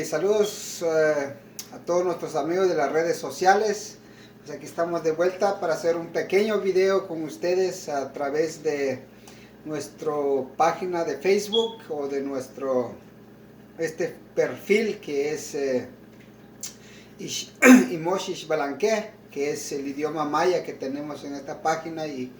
Saludos a todos nuestros amigos de las redes sociales. Pues aquí estamos de vuelta para hacer un pequeño video con ustedes a través de nuestra página de Facebook o de nuestro perfil que es Imoshish Balanque, que es el idioma maya que tenemos en esta página, y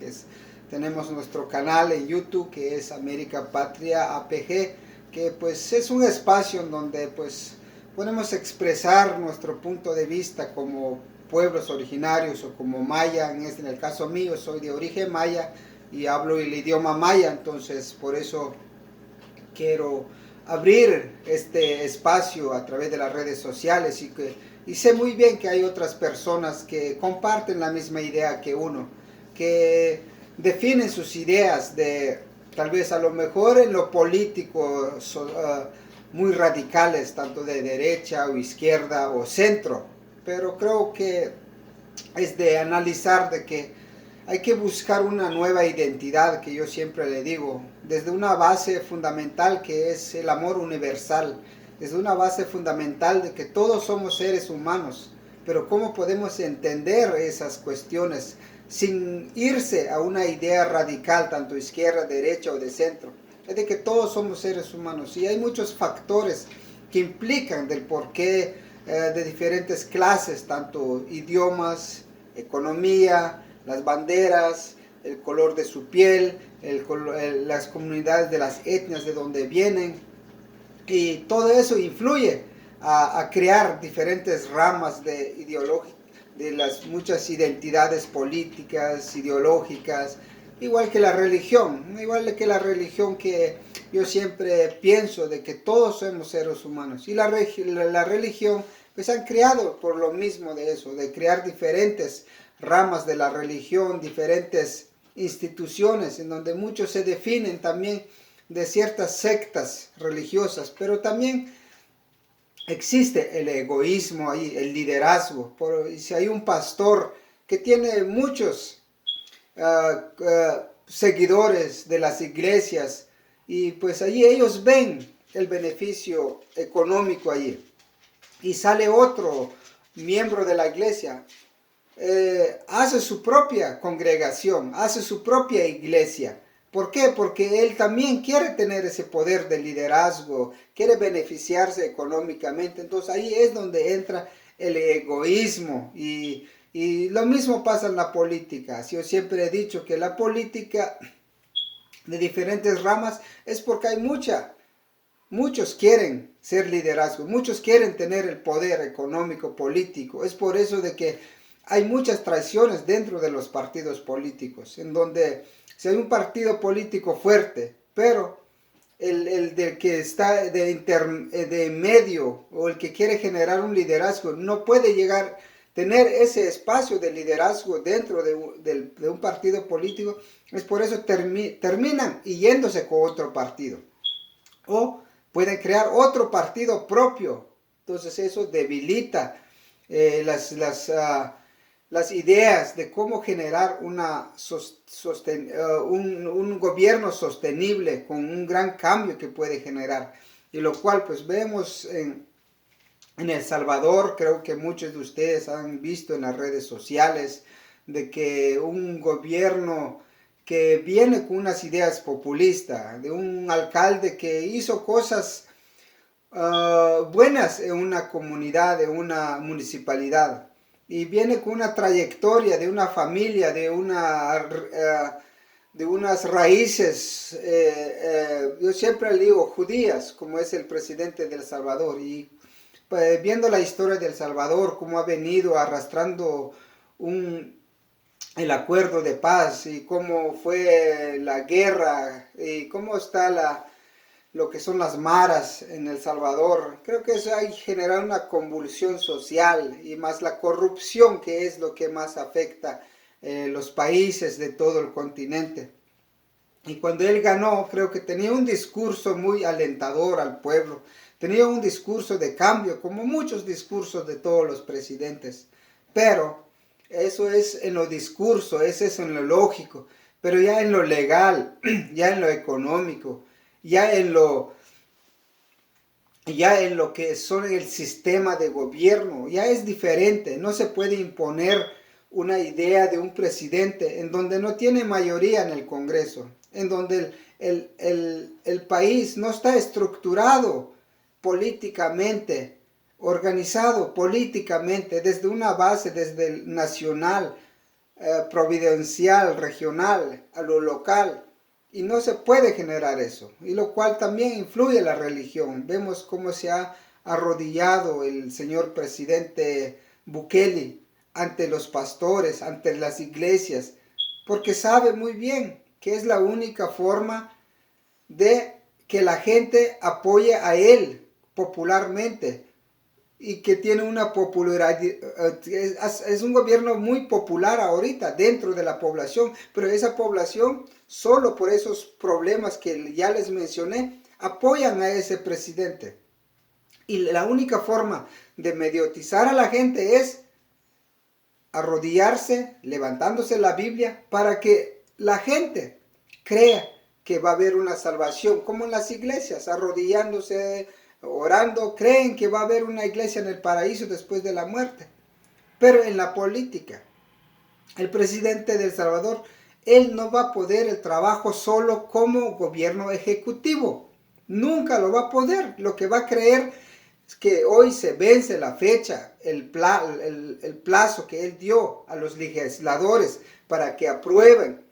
tenemos nuestro canal en YouTube que es América Patria APG, que pues es un espacio en donde pues podemos expresar nuestro punto de vista como pueblos originarios o como maya. En el caso mío, soy de origen maya y hablo el idioma maya, entonces por eso quiero abrir este espacio a través de las redes sociales, y sé muy bien que hay otras personas que comparten la misma idea que uno, que definen sus ideas de tal vez a lo mejor en lo político muy radicales, tanto de derecha o izquierda o centro, pero creo que es de analizar de que hay que buscar una nueva identidad, que yo siempre le digo, desde una base fundamental que es el amor universal, desde una base fundamental de que todos somos seres humanos, pero cómo podemos entender esas cuestiones sin irse a una idea radical, tanto izquierda, derecha o de centro. Es de que todos somos seres humanos y hay muchos factores que implican del porqué de diferentes clases, tanto idiomas, economía, las banderas, el color de su piel, las comunidades de las etnias de donde vienen, y todo eso influye a crear diferentes ramas de las muchas identidades políticas, ideológicas, igual que la religión, que yo siempre pienso de que todos somos seres humanos, y la religión pues han creado por lo mismo de eso, de crear diferentes ramas de la religión, diferentes instituciones en donde muchos se definen también de ciertas sectas religiosas, pero también existe el egoísmo ahí, el liderazgo. Si hay un pastor que tiene muchos seguidores de las iglesias, y pues allí ellos ven el beneficio económico allí, y sale otro miembro de la iglesia, hace su propia congregación, hace su propia iglesia. ¿Por qué? Porque él también quiere tener ese poder de liderazgo, quiere beneficiarse económicamente. Entonces ahí es donde entra el egoísmo, y lo mismo pasa en la política. Yo siempre he dicho que la política de diferentes ramas es porque hay muchos quieren ser liderazgo, muchos quieren tener el poder económico, político. Es por eso de que hay muchas traiciones dentro de los partidos políticos, en donde si hay un partido político fuerte, pero el del que está de medio, o el que quiere generar un liderazgo, no puede llegar tener ese espacio de liderazgo dentro de un partido político, es por eso terminan yéndose con otro partido, o pueden crear otro partido propio. Entonces eso debilita las ideas de cómo generar un gobierno sostenible con un gran cambio que puede generar. Y lo cual pues vemos en El Salvador. Creo que muchos de ustedes han visto en las redes sociales de que un gobierno que viene con unas ideas populistas, de un alcalde que hizo cosas buenas en una comunidad, en una municipalidad, y viene con una trayectoria de una familia, de unas raíces, yo siempre le digo judías, como es el presidente de El Salvador. Y pues, viendo la historia de El Salvador, cómo ha venido arrastrando el acuerdo de paz, y cómo fue la guerra, y cómo está lo que son las maras en El Salvador. Creo que eso ha generado una convulsión social, y más la corrupción, que es lo que más afecta los países de todo el continente. Y cuando él ganó, creo que tenía un discurso muy alentador al pueblo, tenía un discurso de cambio, como muchos discursos de todos los presidentes. Pero eso es en lo discurso, eso es en lo lógico, pero ya en lo legal, ya en lo económico, ya ya en lo que son el sistema de gobierno, ya es diferente. No se puede imponer una idea de un presidente en donde no tiene mayoría en el Congreso, en donde el país no está estructurado políticamente, organizado políticamente, desde una base, desde el nacional, providencial, regional, a lo local. Y no se puede generar eso, y lo cual también influye la religión. Vemos cómo se ha arrodillado el señor presidente Bukele ante los pastores, ante las iglesias, porque sabe muy bien que es la única forma de que la gente apoye a él popularmente, y que tiene una popularidad, es un gobierno muy popular ahorita dentro de la población, pero esa población, solo por esos problemas que ya les mencioné, apoyan a ese presidente. Y la única forma de mediatizar a la gente es arrodillarse, levantándose la Biblia, para que la gente crea que va a haber una salvación, como en las iglesias, arrodillándose, orando, creen que va a haber una iglesia en el paraíso después de la muerte. Pero en la política, el presidente de El Salvador, él no va a poder el trabajo solo como gobierno ejecutivo. Nunca lo va a poder. Lo que va a creer es que hoy se vence la fecha, el plazo que él dio a los legisladores para que aprueben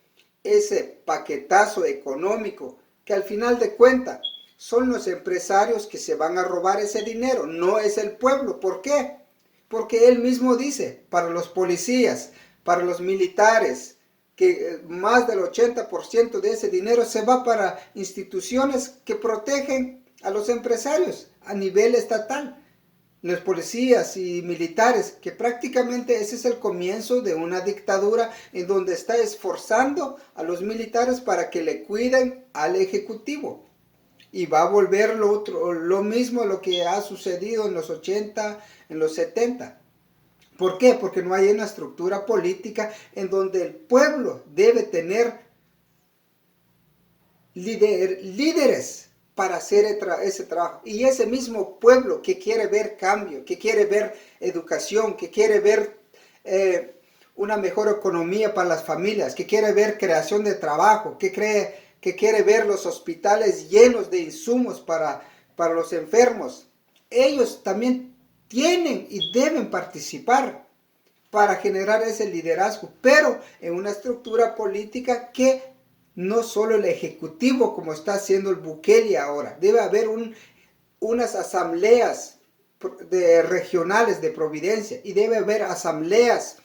ese paquetazo económico, que al final de cuentas son los empresarios que se van a robar ese dinero, no es el pueblo. ¿Por qué? Porque él mismo dice, para los policías, para los militares, que más del 80% de ese dinero se va para instituciones que protegen a los empresarios a nivel estatal. Los policías y militares, que prácticamente ese es el comienzo de una dictadura en donde está esforzando a los militares para que le cuiden al ejecutivo. Y va a volver lo mismo lo que ha sucedido en los 80, en los 70. ¿Por qué? Porque no hay una estructura política en donde el pueblo debe tener líderes para hacer ese trabajo. Y ese mismo pueblo que quiere ver cambio, que quiere ver educación, que quiere ver una mejor economía para las familias, que quiere ver creación de trabajo, que quiere ver los hospitales llenos de insumos para los enfermos. Ellos también tienen y deben participar para generar ese liderazgo, pero en una estructura política que no solo el ejecutivo, como está haciendo el Bukele ahora. Debe haber unas asambleas regionales de Providencia, y debe haber asambleas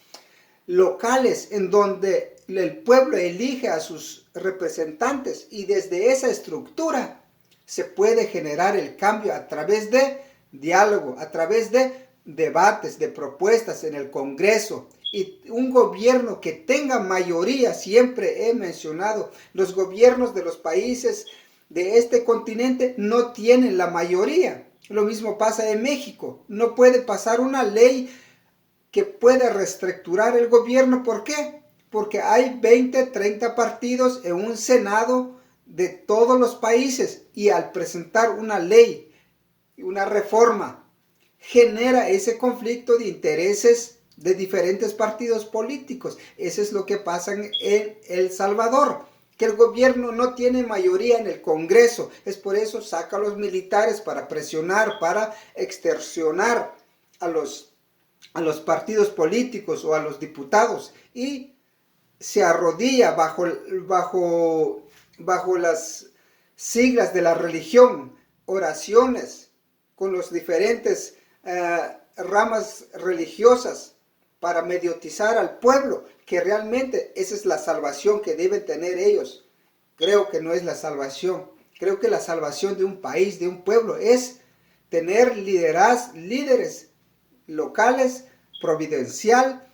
locales en donde el pueblo elige a sus representantes, y desde esa estructura se puede generar el cambio a través de diálogo, a través de debates, de propuestas en el Congreso, y un gobierno que tenga mayoría. Siempre he mencionado, los gobiernos de los países de este continente no tienen la mayoría. Lo mismo pasa en México. No puede pasar una ley que pueda reestructurar el gobierno. ¿Por qué? Porque hay 20, 30 partidos en un Senado de todos los países, y al presentar una ley, una reforma, genera ese conflicto de intereses de diferentes partidos políticos. Eso es lo que pasa en El Salvador, que el gobierno no tiene mayoría en el Congreso. Es por eso saca a los militares para presionar, para extorsionar a los partidos políticos o a los diputados, y se arrodilla bajo las siglas de la religión, oraciones con los diferentes ramas religiosas para mediatizar al pueblo, que realmente esa es la salvación que deben tener ellos. Creo que no es la salvación. Creo que la salvación de un país, de un pueblo, es tener líderes locales, providencial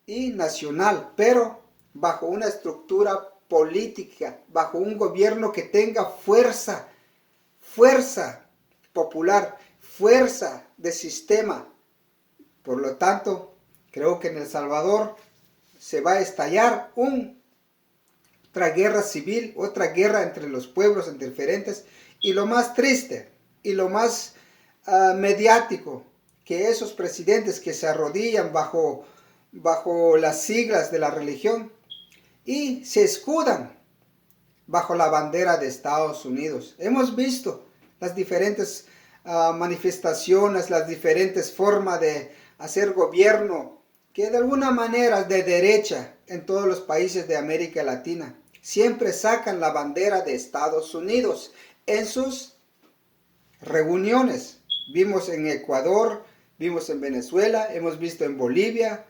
y nacional, pero bajo una estructura política, bajo un gobierno que tenga fuerza popular, fuerza de sistema. Por lo tanto, creo que en El Salvador se va a estallar otra guerra civil, otra guerra entre los pueblos, entre diferentes. Y lo más triste y lo más mediático que esos presidentes que se arrodillan bajo las siglas de la religión y se escudan bajo la bandera de Estados Unidos. Hemos visto las diferentes manifestaciones, las diferentes formas de hacer gobierno, que de alguna manera de derecha en todos los países de América Latina. Siempre sacan la bandera de Estados Unidos en sus reuniones. Vimos en Ecuador, vimos en Venezuela, hemos visto en Bolivia,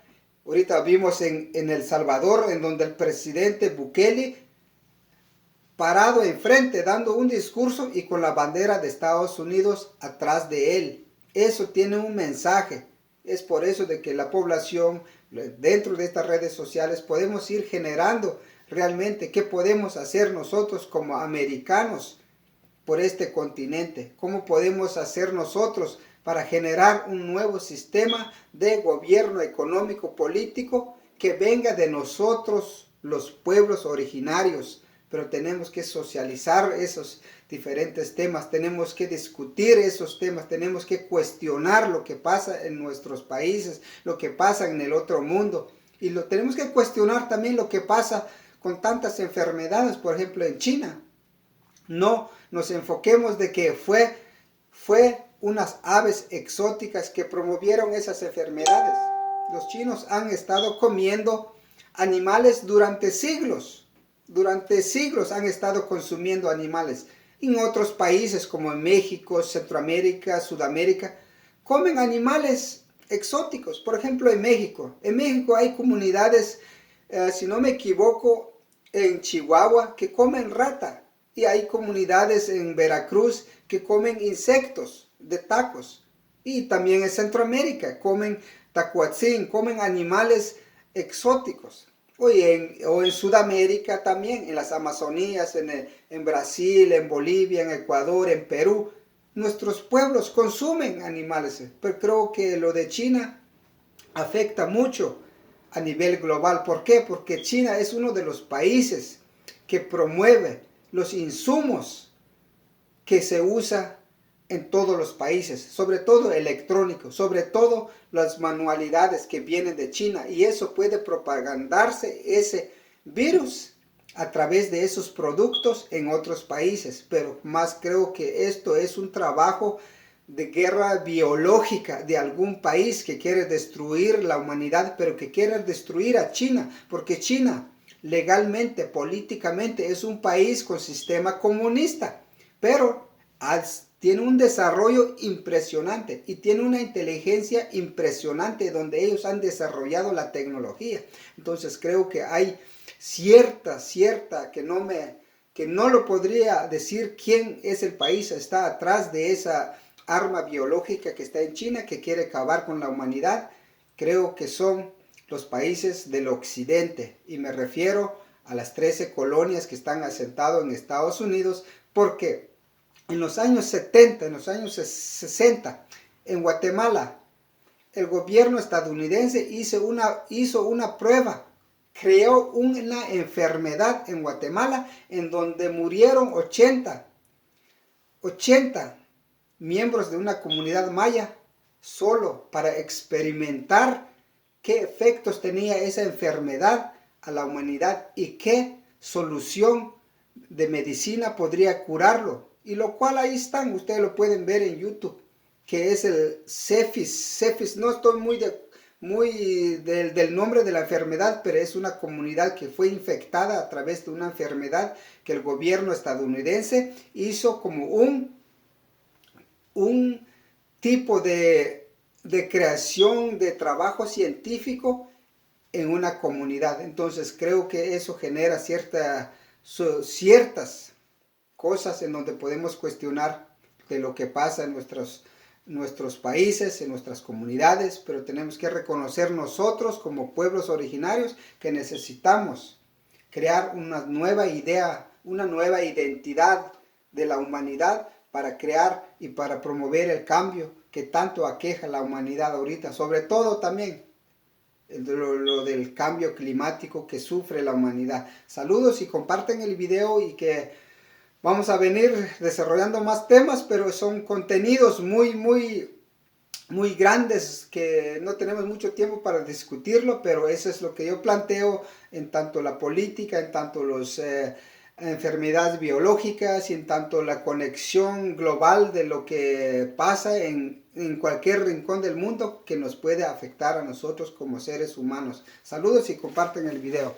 ahorita vimos en El Salvador, en donde el presidente Bukele parado enfrente dando un discurso y con la bandera de Estados Unidos atrás de él. Eso tiene un mensaje. Es por eso de que la población dentro de estas redes sociales podemos ir generando realmente qué podemos hacer nosotros como americanos por este continente. Cómo podemos hacer nosotros para generar un nuevo sistema de gobierno económico político que venga de nosotros los pueblos originarios. Pero tenemos que socializar esos diferentes temas, tenemos que discutir esos temas, tenemos que cuestionar lo que pasa en nuestros países, lo que pasa en el otro mundo. Y tenemos que cuestionar también lo que pasa con tantas enfermedades, por ejemplo en China. No nos enfoquemos de que fue unas aves exóticas que promovieron esas enfermedades. Los chinos han estado comiendo animales durante siglos. Durante siglos han estado consumiendo animales. En otros países como en México, Centroamérica, Sudamérica, comen animales exóticos. Por ejemplo, en México hay comunidades, si no me equivoco, en Chihuahua que comen rata. Y hay comunidades en Veracruz que comen insectos de tacos. Y también en Centroamérica comen tacuatzín, comen animales exóticos. O en Sudamérica también, en las Amazonías, en Brasil, en Bolivia, en Ecuador, en Perú. Nuestros pueblos consumen animales, pero creo que lo de China afecta mucho a nivel global. ¿Por qué? Porque China es uno de los países que promueve los insumos que se usa en todos los países, sobre todo electrónico, sobre todo las manualidades que vienen de China, y eso puede propagandarse ese virus a través de esos productos en otros países. Pero más creo que esto es un trabajo de guerra biológica de algún país que quiere destruir la humanidad, pero que quiere destruir a China, porque China legalmente, políticamente es un país con sistema comunista, pero tiene un desarrollo impresionante y tiene una inteligencia impresionante donde ellos han desarrollado la tecnología. Entonces creo que hay cierta, que no lo podría decir quién es el país, está atrás de esa arma biológica que está en China, que quiere acabar con la humanidad. Creo que son los países del occidente, y me refiero a las 13 colonias que están asentadas en Estados Unidos, porque en los años 70, en los años 60, en Guatemala, el gobierno estadounidense hizo una prueba, creó una enfermedad en Guatemala en donde murieron 80 miembros de una comunidad maya, solo para experimentar qué efectos tenía esa enfermedad a la humanidad y qué solución de medicina podría curarlo. Y lo cual ahí están, ustedes lo pueden ver en YouTube, que es el CEFIS. No estoy muy del nombre de la enfermedad, pero es una comunidad que fue infectada a través de una enfermedad que el gobierno estadounidense hizo como un tipo de creación de trabajo científico en una comunidad. Entonces creo que eso genera ciertas cosas en donde podemos cuestionar de lo que pasa en nuestros países, en nuestras comunidades, pero tenemos que reconocer nosotros como pueblos originarios que necesitamos crear una nueva idea, una nueva identidad de la humanidad para crear y para promover el cambio que tanto aqueja a la humanidad ahorita, sobre todo también lo del cambio climático que sufre la humanidad. Saludos y comparten el video y que vamos a venir desarrollando más temas, pero son contenidos muy grandes que no tenemos mucho tiempo para discutirlo, pero eso es lo que yo planteo en tanto la política, en tanto las enfermedades biológicas y en tanto la conexión global de lo que pasa en cualquier rincón del mundo que nos puede afectar a nosotros como seres humanos. Saludos y comparten el video.